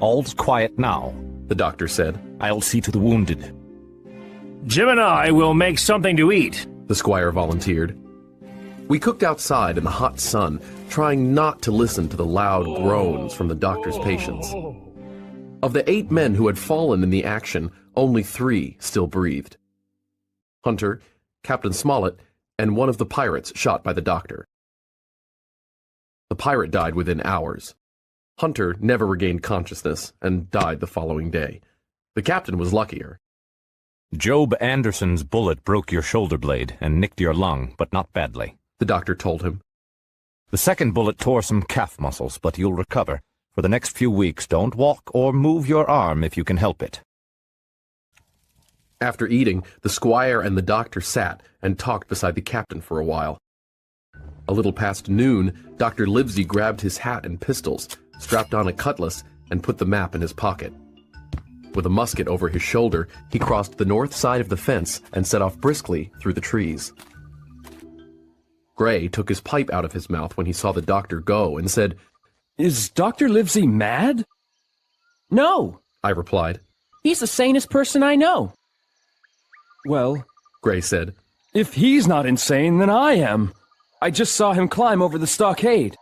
All's quiet now, the doctor said. I'll see to the wounded. Jim and I will make something to eat, the squire volunteered. We cooked outside in the hot sun, trying not to listen to the loud groans from the doctor's patients. Of the 8 men who had fallen in the action, only 3 still breathed. Hunter, Captain Smollett, and one of the pirates shot by the doctor. The pirate died within hours. Hunter never regained consciousness and died the following day. The captain was luckier. Job Anderson's bullet broke your shoulder blade and nicked your lung, but not badly, the doctor told him. The second bullet tore some calf muscles, but you'll recover. For the next few weeks, don't walk or move your arm if you can help it. After eating, the squire and the doctor sat and talked beside the captain for a while. A little past noon, Dr. Livesey grabbed his hat and pistols, strapped on a cutlass, and put the map in his pocket. With a musket over his shoulder, he crossed the north side of the fence and set off briskly through the trees. Gray took his pipe out of his mouth when he saw the doctor go and said, "Is Dr. Livesey mad?" "No," I replied. "He's the sanest person I know." "Well," Gray said, "if he's not insane, then I am. I just saw him climb over the stockade."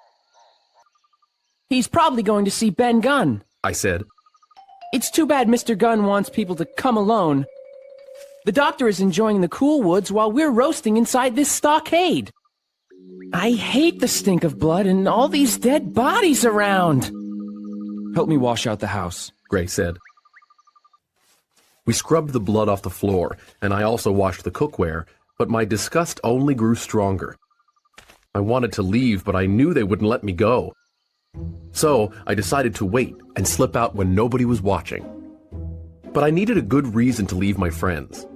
"He's probably going to see Ben Gunn," I said. "It's too bad Mr. Gunn wants people to come alone. The doctor is enjoying the cool woods while we're roasting inside this stockade. I hate the stink of blood and all these dead bodies around." "Help me wash out the house," Gray said. We scrubbed the blood off the floor, and I also washed the cookware, but my disgust only grew stronger. I wanted to leave, but I knew they wouldn't let me go. So I decided to wait and slip out when nobody was watching. But I needed a good reason to leave my friends.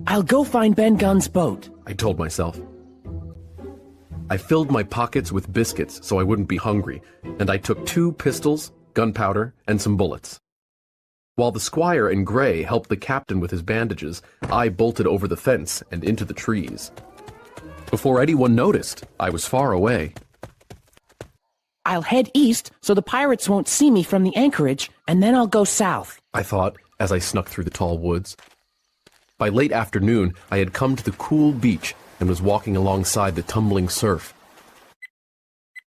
"I'll go find Ben Gunn's boat," I told myself. I filled my pockets with biscuits so I wouldn't be hungry, and I took 2 pistols, gunpowder, and some bullets. While the squire and Gray helped the captain with his bandages, I bolted over the fence and into the trees. Before anyone noticed, I was far away. "I'll head east so the pirates won't see me from the anchorage, and then I'll go south," I thought as I snuck through the tall woods. By late afternoon, I had come to the cool beach and was walking alongside the tumbling surf.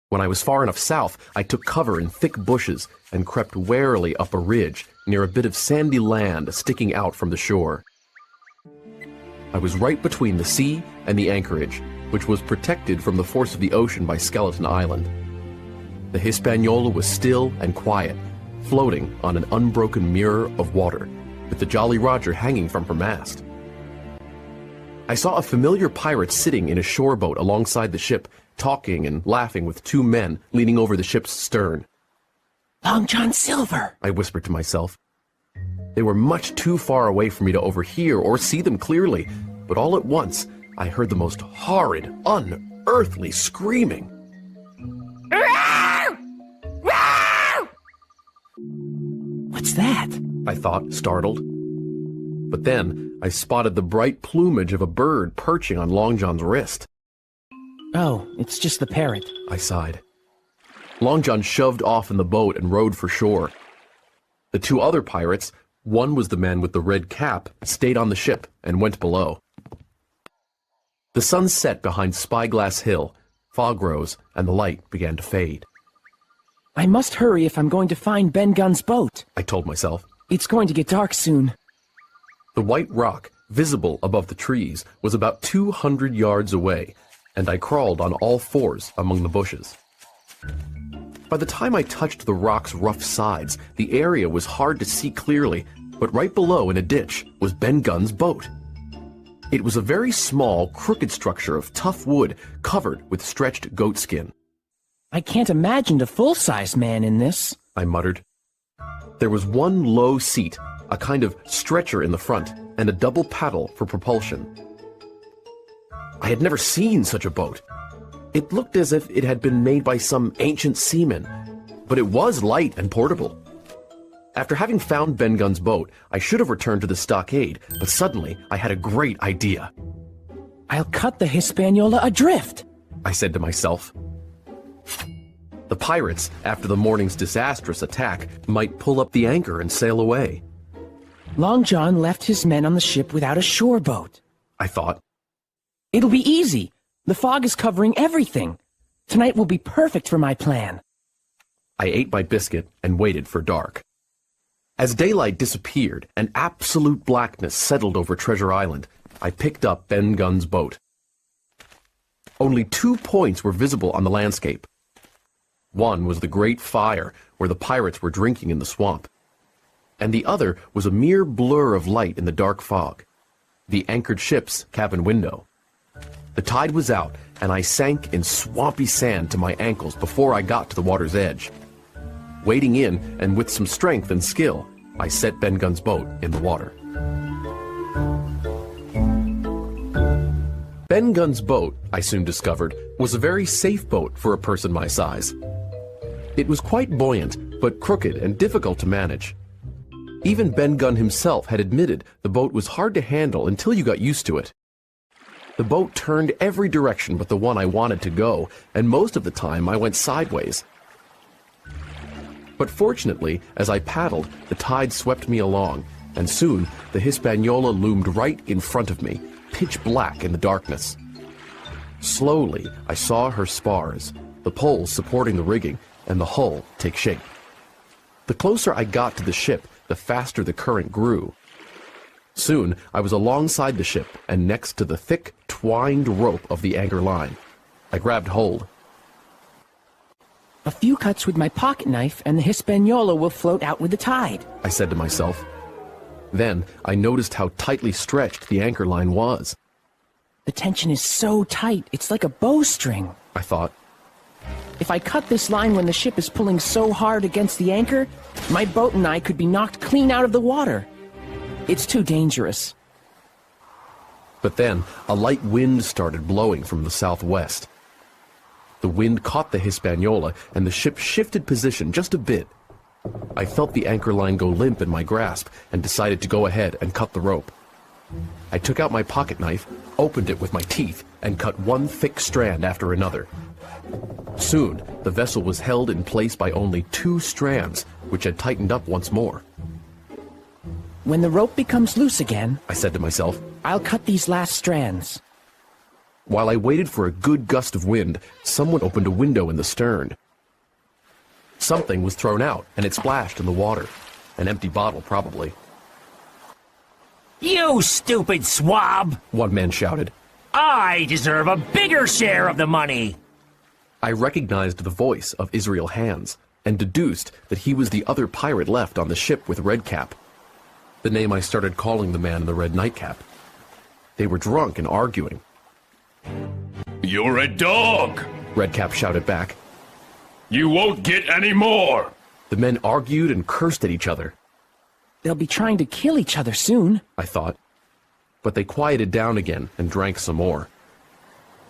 When I was far enough south, I took cover in thick bushes and crept warily up a ridge near a bit of sandy land sticking out from the shore. I was right between the sea and the anchorage, which was protected from the force of the ocean by Skeleton Island. The Hispaniola was still and quiet, floating on an unbroken mirror of water, with the Jolly Roger hanging from her mast. I saw a familiar pirate sitting in a shore boat alongside the ship, talking and laughing with 2 men leaning over the ship's stern. "Long John Silver," I whispered to myself. They were much too far away for me to overhear or see them clearly, but all at once I heard the most horrid, unearthly screaming. "What's that?" I thought, startled. But then I spotted the bright plumage of a bird perching on Long John's wrist. "Oh, it's just the parrot," I sighed. Long John shoved off in the boat and rowed for shore. The 2 other pirates, one was the man with the red cap, stayed on the ship and went below. The sun set behind Spyglass Hill, fog rose, and the light began to fade. "I must hurry if I'm going to find Ben Gunn's boat," I told myself. "It's going to get dark soon." The white rock, visible above the trees, was about 200 yards away, and I crawled on all 4s among the bushes. By the time I touched the rock's rough sides, the area was hard to see clearly, but right below in a ditch was Ben Gunn's boat. It was a very small, crooked structure of tough wood covered with stretched goatskin. "I can't imagine a full-size man in this," I muttered. There was one low seat, a kind of stretcher in the front, and a double paddle for propulsion. I had never seen such a boat. It looked as if it had been made by some ancient seaman, but it was light and portable. After having found Ben Gunn's boat, I should have returned to the stockade, but suddenly I had a great idea. "I'll cut the Hispaniola adrift," I said to myself. The pirates, after the morning's disastrous attack, might pull up the anchor and sail away. Long John left his men on the ship without a shore boat. I thought. It'll be easy. The fog is covering everything. Tonight will be perfect for my plan. I ate my biscuit and waited for dark. As daylight disappeared and absolute blackness settled over Treasure Island, I picked up Ben Gunn's boat. Only 2 points were visible on the landscape. One was the Great Fire, where the pirates were drinking in the swamp. And the other was a mere blur of light in the dark fog. The anchored ship's cabin window. The tide was out, and I sank in swampy sand to my ankles before I got to the water's edge. Wading in, and with some strength and skill, I set Ben Gunn's boat in the water. Ben Gunn's boat, I soon discovered, was a very safe boat for a person my size. It was quite buoyant, but crooked and difficult to manage. Even Ben Gunn himself had admitted the boat was hard to handle until you got used to it. The boat turned every direction but the one I wanted to go, and most of the time I went sideways. But fortunately, as I paddled, the tide swept me along, and soon the Hispaniola loomed right in front of me, pitch black in the darkness. Slowly, I saw her spars, the poles supporting the rigging, and the hull take shape. The closer I got to the ship, the faster the current grew. Soon, I was alongside the ship and next to the thick, twined rope of the anchor line. I grabbed hold. A few cuts with my pocket knife and the Hispaniola will float out with the tide, I said to myself. Then, I noticed how tightly stretched the anchor line was. The tension is so tight, it's like a bowstring, I thought. If I cut this line when the ship is pulling so hard against the anchor, my boat and I could be knocked clean out of the water. It's too dangerous. But then, a light wind started blowing from the southwest. The wind caught the Hispaniola, and the ship shifted position just a bit. I felt the anchor line go limp in my grasp, and decided to go ahead and cut the rope. I took out my pocket knife, opened it with my teeth, and cut one thick strand after another. Soon, the vessel was held in place by only 2 strands, which had tightened up once more. When the rope becomes loose again, I said to myself, I'll cut these last strands. While I waited for a good gust of wind, someone opened a window in the stern. Something was thrown out, and it splashed in the water. An empty bottle, probably. You stupid swab! One man shouted. I deserve a bigger share of the money! I recognized the voice of Israel Hands, and deduced that he was the other pirate left on the ship with Redcap. The name I started calling the man in the red nightcap. They were drunk and arguing. You're a dog! Redcap shouted back. You won't get any more! The men argued and cursed at each other. They'll be trying to kill each other soon, I thought. But they quieted down again and drank some more.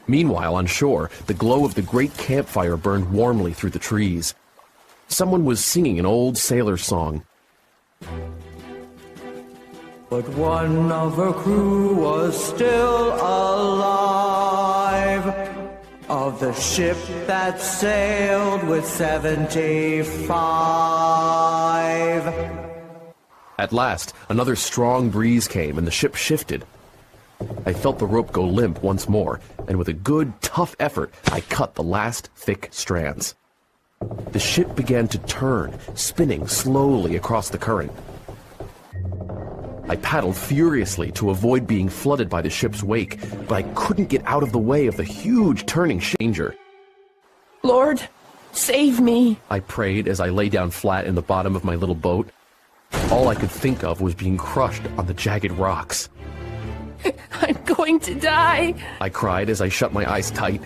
Meanwhile, on shore, the glow of the great campfire burned warmly through the trees. Someone was singing an old sailor song. But one of her crew was still alive, of the ship that sailed with 75. At last, another strong breeze came and the ship shifted. I felt the rope go limp once more, and with a good, tough effort, I cut the last thick strands. The ship began to turn, spinning slowly across the current. I paddled furiously to avoid being flooded by the ship's wake, but I couldn't get out of the way of the huge turning danger. Lord, save me! I prayed as I lay down flat in the bottom of my little boat. All I could think of was being crushed on the jagged rocks. I'm going to die! I cried as I shut my eyes tight.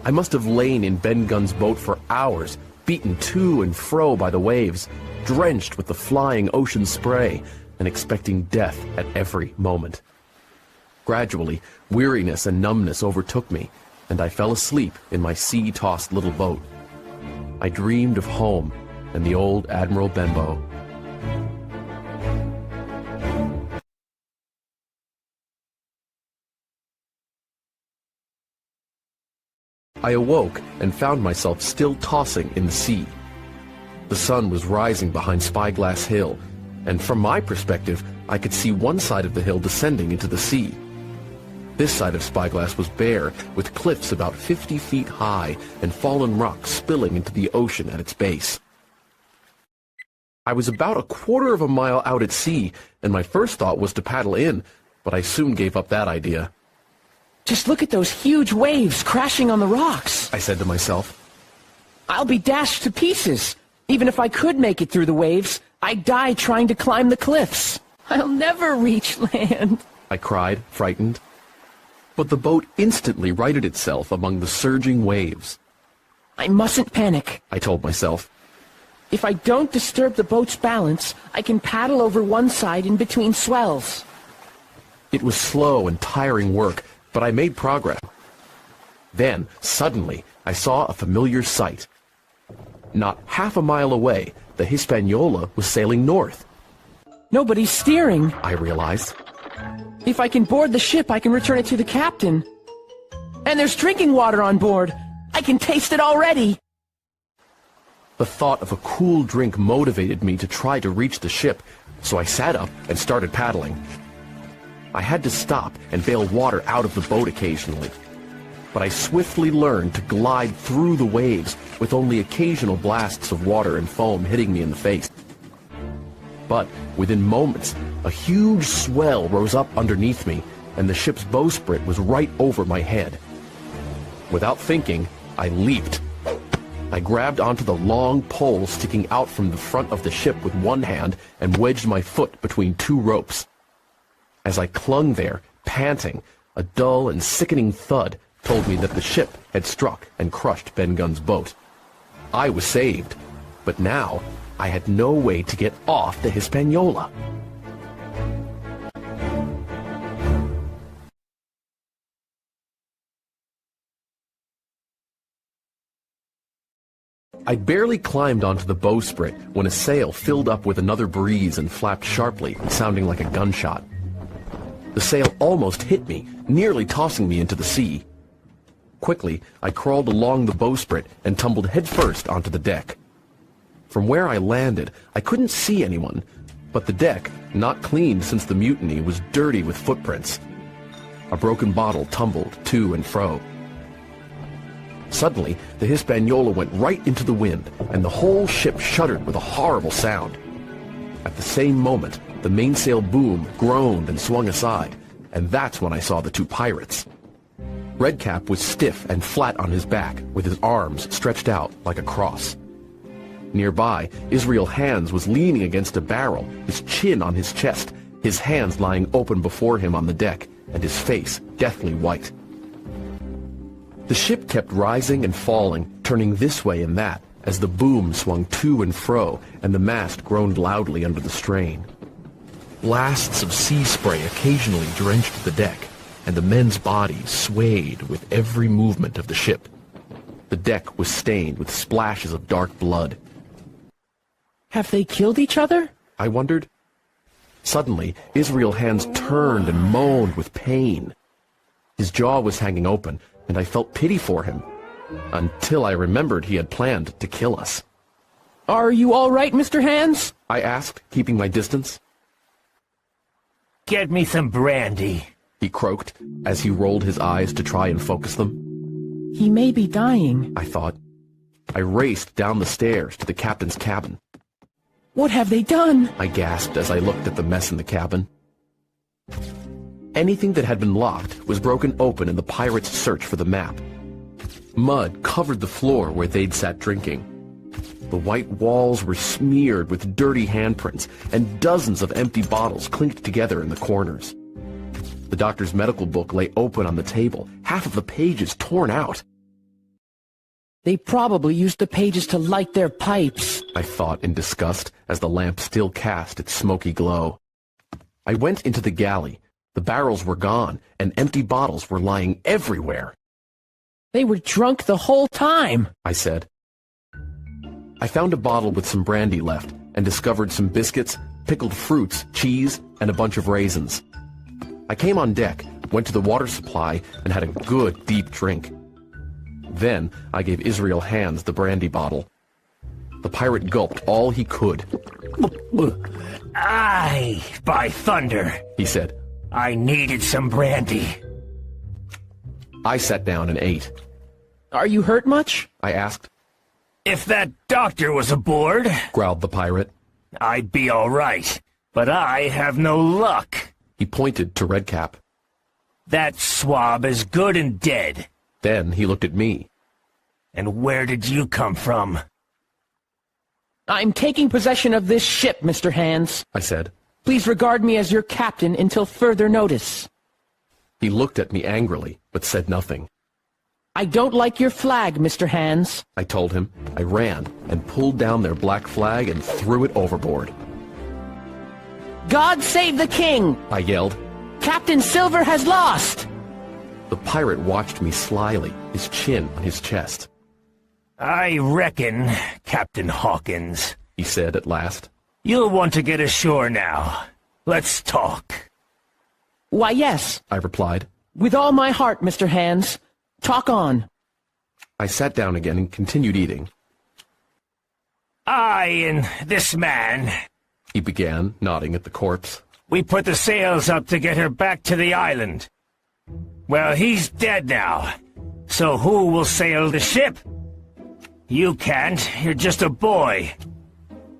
I must have lain in Ben Gunn's boat for hours, beaten to and fro by the waves, drenched with the flying ocean spray, and expecting death at every moment. Gradually, weariness and numbness overtook me, and I fell asleep in my sea-tossed little boat. I dreamed of home and the old Admiral Benbow. I awoke and found myself still tossing in the sea. The sun was rising behind Spyglass Hill, and from my perspective, I could see one side of the hill descending into the sea. This side of Spyglass was bare, with cliffs about 50 feet high and fallen rocks spilling into the ocean at its base. I was about a quarter of a mile out at sea, and my first thought was to paddle in, but I soon gave up that idea. Just look at those huge waves crashing on the rocks, I said to myself. I'll be dashed to pieces. Even if I could make it through the waves, I'd die trying to climb the cliffs. I'll never reach land, I cried, frightened. But the boat instantly righted itself among the surging waves. I mustn't panic, I told myself. If I don't disturb the boat's balance, I can paddle over one side in between swells. It was slow and tiring work, but I made progress. Then, suddenly, I saw a familiar sight. Not half a mile away, the Hispaniola was sailing north. Nobody's steering, I realized. If I can board the ship, I can return it to the captain. And there's drinking water on board. I can taste it already. The thought of a cool drink motivated me to try to reach the ship, so I sat up and started paddling. I had to stop and bail water out of the boat occasionally, but I swiftly learned to glide through the waves with only occasional blasts of water and foam hitting me in the face. But within moments, a huge swell rose up underneath me, and the ship's bowsprit was right over my head. Without thinking, I leaped. I grabbed onto the long pole sticking out from the front of the ship with one hand and wedged my foot between two ropes. As I clung there, panting, a dull and sickening thud told me that the ship had struck and crushed Ben Gunn's boat. I was saved, but now I had no way to get off the Hispaniola. I barely climbed onto the bowsprit when a sail filled up with another breeze and flapped sharply, sounding like a gunshot. The sail almost hit me, nearly tossing me into the sea. Quickly, I crawled along the bowsprit and tumbled headfirst onto the deck. From where I landed, I couldn't see anyone, but the deck, not cleaned since the mutiny, was dirty with footprints. A broken bottle tumbled to and fro. Suddenly, the Hispaniola went right into the wind, and the whole ship shuddered with a horrible sound. At the same moment, the mainsail boomed, groaned, and swung aside, and that's when I saw the two pirates. Redcap was stiff and flat on his back, with his arms stretched out like a cross. Nearby, Israel Hands was leaning against a barrel, his chin on his chest, his hands lying open before him on the deck, and his face deathly white. The ship kept rising and falling, turning this way and that, as the boom swung to and fro, and the mast groaned loudly under the strain. Blasts of sea spray occasionally drenched the deck, and the men's bodies swayed with every movement of the ship. The deck was stained with splashes of dark blood. Have they killed each other? I wondered. Suddenly, Israel Hands turned and moaned with pain. His jaw was hanging open, and I felt pity for him, until I remembered he had planned to kill us. Are you all right, Mr. Hands? I asked, keeping my distance. Get me some brandy, He croaked, as he rolled his eyes to try and focus them. He may be dying, I thought. I raced down the stairs to the captain's cabin. What have they done? I gasped as I looked at the mess in the cabin. Anything that had been locked was broken open in the pirates' search for the map. Mud covered the floor where they'd sat drinking. The white walls were smeared with dirty handprints, and dozens of empty bottles clinked together in the corners. The doctor's medical book lay open on the table, half of the pages torn out. They probably used the pages to light their pipes, I thought in disgust as the lamp still cast its smoky glow. I went into the galley. The barrels were gone, and empty bottles were lying everywhere. They were drunk the whole time, I said. I found a bottle with some brandy left, and discovered some biscuits, pickled fruits, cheese, and a bunch of raisins. I came on deck, went to the water supply, and had a good deep drink. Then I gave Israel Hands the brandy bottle. The pirate gulped all he could. Aye, by thunder, He said. I needed some brandy. I sat down and ate. Are you hurt much? I asked. If that doctor was aboard, Growled the pirate. I'd be all right. But I have no luck. He pointed to Redcap. That swab is good and dead. Then he looked at me. And where did you come from? I'm taking possession of this ship, Mr. Hands. I said. Please regard me as your captain until further notice. He looked at me angrily, but said nothing. I don't like your flag, Mr. Hands. I told him. I ran and pulled down their black flag and threw it overboard. God save the king! I yelled. Captain Silver has lost! The pirate watched me slyly, his chin on his chest. I reckon, Captain Hawkins, He said at last. you'll want to get ashore now. Let's talk. Why, yes. I replied. With all my heart, Mr. Hands. Talk on. I sat down again and continued eating. I and this man, He began, nodding at the corpse. we put the sails up to get her back to the island. Well, he's dead now. So who will sail the ship? You can't. You're just a boy.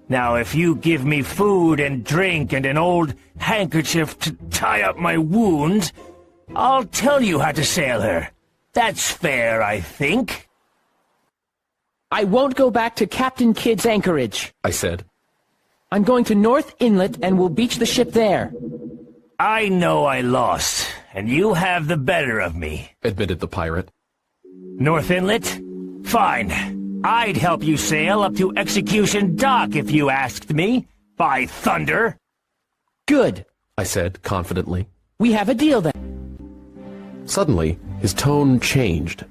Now, if you give me food and drink and an old handkerchief to tie up my wound, I'll tell you how to sail her. That's fair, I think. I won't go back to Captain Kidd's anchorage. I said. I'm going to North Inlet and we'll beach the ship there. I know I lost, and you have the better of me. Admitted the pirate. North Inlet? Fine. I'd help you sail up to Execution Dock if you asked me. By thunder. Good. I said confidently. We have a deal then. Suddenly, his tone changed.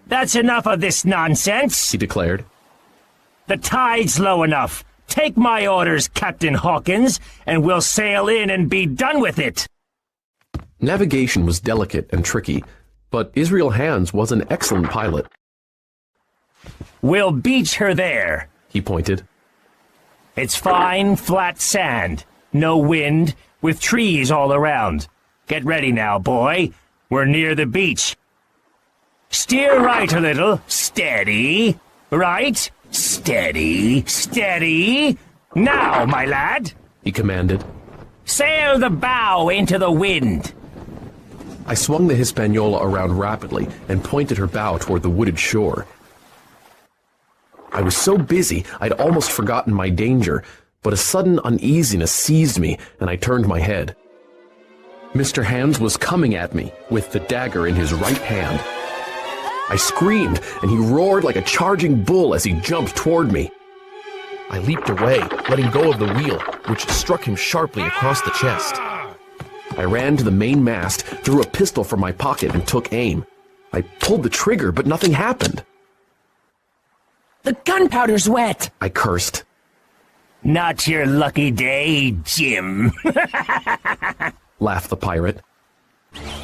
That's enough of this nonsense. He declared. The tide's low enough. Take my orders, Captain Hawkins, and we'll sail in and be done with it. Navigation was delicate and tricky, but Israel Hands was an excellent pilot. We'll beach her there. He pointed. It's fine, flat sand. No wind, with trees all around. Get ready now, boy. We're near the beach. Steer right a little. Steady. Right. Steady. Steady. Now, my lad. He commanded. Sail the bow into the wind. I swung the Hispaniola around rapidly and pointed her bow toward the wooded shore. I was so busy I'd almost forgotten my danger, but a sudden uneasiness seized me and I turned my head. Mr. Hands was coming at me with the dagger in his right hand. I screamed and he roared like a charging bull as he jumped toward me. I leaped away, letting go of the wheel, which struck him sharply across the chest. I ran to the main mast, drew a pistol from my pocket and took aim. I pulled the trigger, but nothing happened. The gunpowder's wet. I cursed. Not your lucky day, Jim. Laughed the pirate.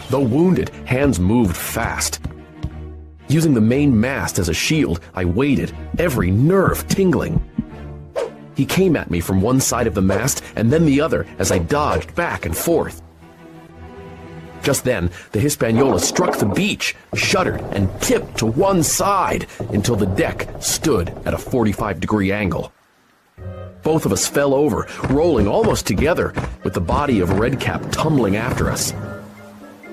Though wounded, Hands moved fast. Using the main mast as a shield, I waited, every nerve tingling. He came at me from one side of the mast and then the other as I dodged back and forth. Just then, the Hispaniola struck the beach, shuddered, and tipped to one side until the deck stood at a 45-degree angle. Both of us fell over, rolling almost together, with the body of Redcap tumbling after us.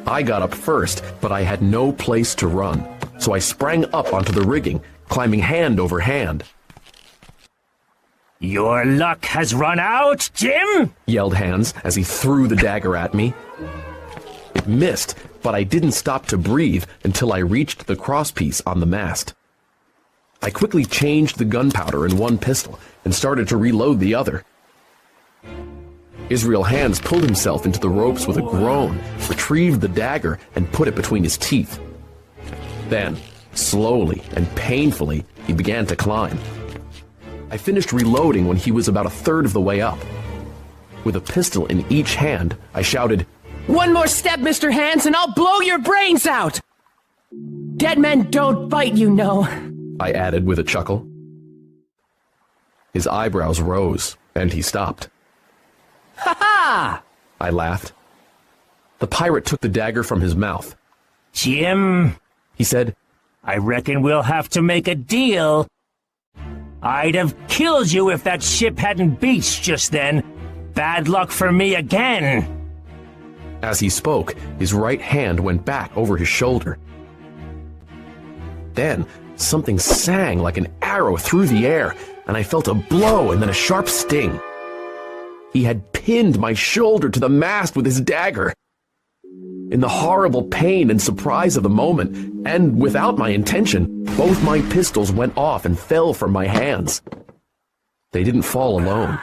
I got up first, but I had no place to run, so I sprang up onto the rigging, climbing hand over hand. Your luck has run out, Jim? Yelled Hands as he threw the dagger at me. It missed, but I didn't stop to breathe until I reached the crosspiece on the mast. I quickly changed the gunpowder in one pistol and started to reload the other. Israel Hands pulled himself into the ropes with a groan, retrieved the dagger, and put it between his teeth. Then, slowly and painfully, he began to climb. I finished reloading when he was about a third of the way up. With a pistol in each hand, I shouted, One more step, Mr. Hands, and I'll blow your brains out! Dead men don't bite, you know. I added with a chuckle. His eyebrows rose, and he stopped. Ha ha! I laughed. The pirate took the dagger from his mouth. Jim, He said, I reckon we'll have to make a deal. I'd have killed you if that ship hadn't beached just then. Bad luck for me again. As he spoke, his right hand went back over his shoulder. Then, something sang like an arrow through the air, and I felt a blow and then a sharp sting. He had pinned my shoulder to the mast with his dagger. In the horrible pain and surprise of the moment, and without my intention, both my pistols went off and fell from my hands. They didn't fall alone.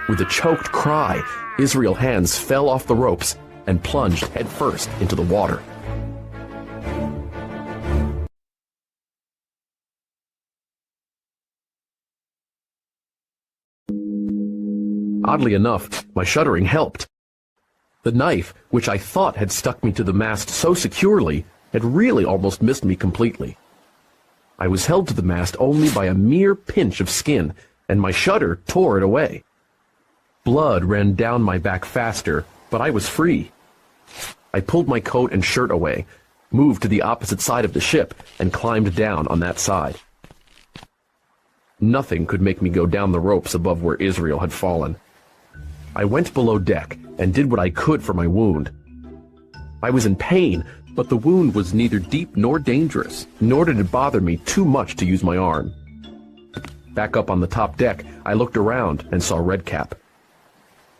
With a choked cry, Israel's hands fell off the ropes and plunged headfirst into the water. Oddly enough, my shuddering helped. The knife, which I thought had stuck me to the mast so securely, had really almost missed me completely. I was held to the mast only by a mere pinch of skin, and my shudder tore it away. Blood ran down my back faster, but I was free. I pulled my coat and shirt away, moved to the opposite side of the ship, and climbed down on that side. Nothing could make me go down the ropes above where Israel had fallen. I went below deck and did what I could for my wound. I was in pain, but the wound was neither deep nor dangerous, nor did it bother me too much to use my arm. Back up on the top deck, I looked around and saw Redcap.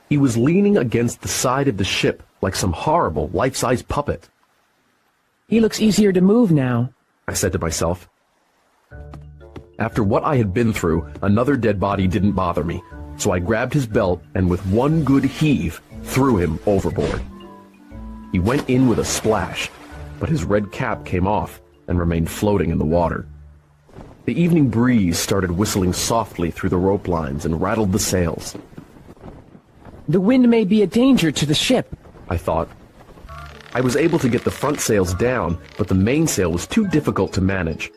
He was leaning against the side of the ship like some horrible, life-size puppet. He looks easier to move now, I said to myself. After what I had been through, another dead body didn't bother me, so I grabbed his belt and with one good heave, threw him overboard. He went in with a splash, but his red cap came off and remained floating in the water. The evening breeze started whistling softly through the rope lines and rattled the sails. The wind may be a danger to the ship, I thought. I was able to get the front sails down, but the mainsail was too difficult to manage.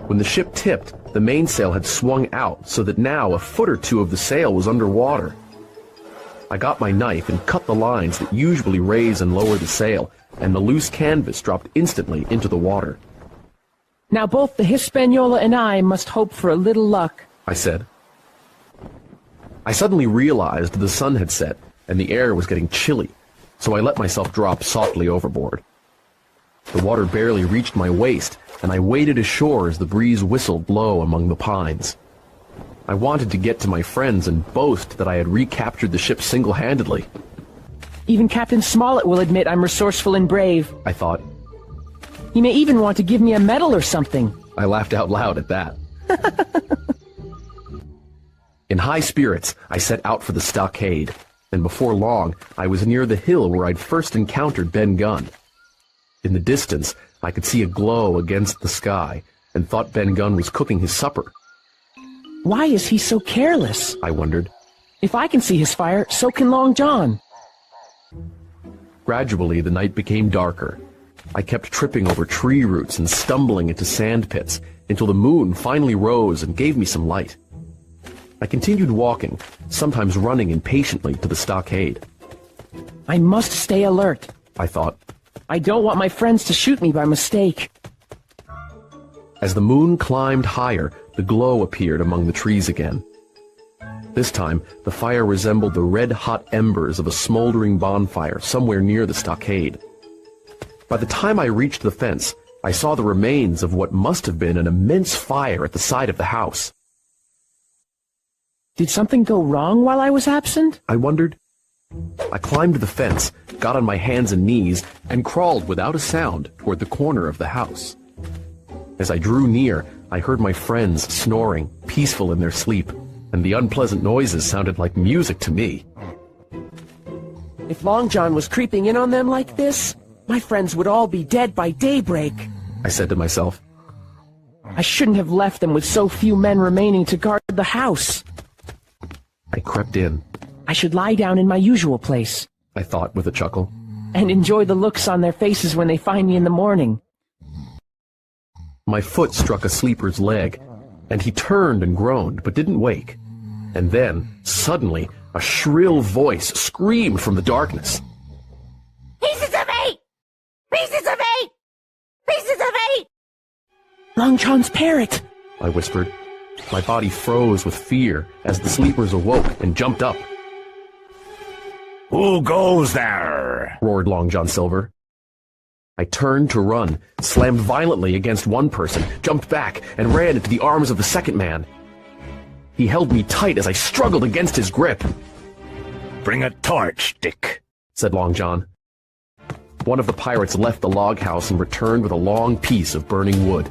When the ship tipped, the mainsail had swung out so that now a foot or two of the sail was underwater. I got my knife and cut the lines that usually raise and lower the sail, and the loose canvas dropped instantly into the water. Now both the Hispaniola and I must hope for a little luck, I said. I suddenly realized the sun had set and the air was getting chilly, so I let myself drop softly overboard. The water barely reached my waist, and I waded ashore as the breeze whistled low among the pines. I wanted to get to my friends and boast that I had recaptured the ship single-handedly. Even Captain Smollett will admit I'm resourceful and brave. I thought. He may even want to give me a medal or something. I laughed out loud at that. In high spirits, I set out for the stockade, and before long, I was near the hill where I'd first encountered Ben Gunn. In the distance, I could see a glow against the sky, and thought Ben Gunn was cooking his supper. Why is he so careless? I wondered. If I can see his fire, so can Long John. Gradually, the night became darker. I kept tripping over tree roots and stumbling into sand pits, until the moon finally rose and gave me some light. I continued walking, sometimes running impatiently to the stockade. I must stay alert, I thought. I don't want my friends to shoot me by mistake. As the moon climbed higher, the glow appeared among the trees again. This time, the fire resembled the red-hot embers of a smoldering bonfire somewhere near the stockade. By the time I reached the fence, I saw the remains of what must have been an immense fire at the side of the house. Did something go wrong while I was absent? I wondered. I climbed the fence, got on my hands and knees, and crawled without a sound toward the corner of the house. As I drew near, I heard my friends snoring, peaceful in their sleep, and the unpleasant noises sounded like music to me. If Long John was creeping in on them like this, my friends would all be dead by daybreak, I said to myself. I shouldn't have left them with so few men remaining to guard the house. I crept in. I should lie down in my usual place, I thought with a chuckle. and enjoy the looks on their faces when they find me in the morning. My foot struck a sleeper's leg, and he turned and groaned, but didn't wake. And then, suddenly, a shrill voice screamed from the darkness. Pieces of 8! Pieces of 8! Pieces of 8! Long John's parrot! I whispered. My body froze with fear as the sleepers awoke and jumped up. Who goes there? Roared Long John Silver. I turned to run, slammed violently against one person, jumped back, and ran into the arms of the second man. He held me tight as I struggled against his grip. Bring a torch, Dick, said Long John. One of the pirates left the log house and returned with a long piece of burning wood.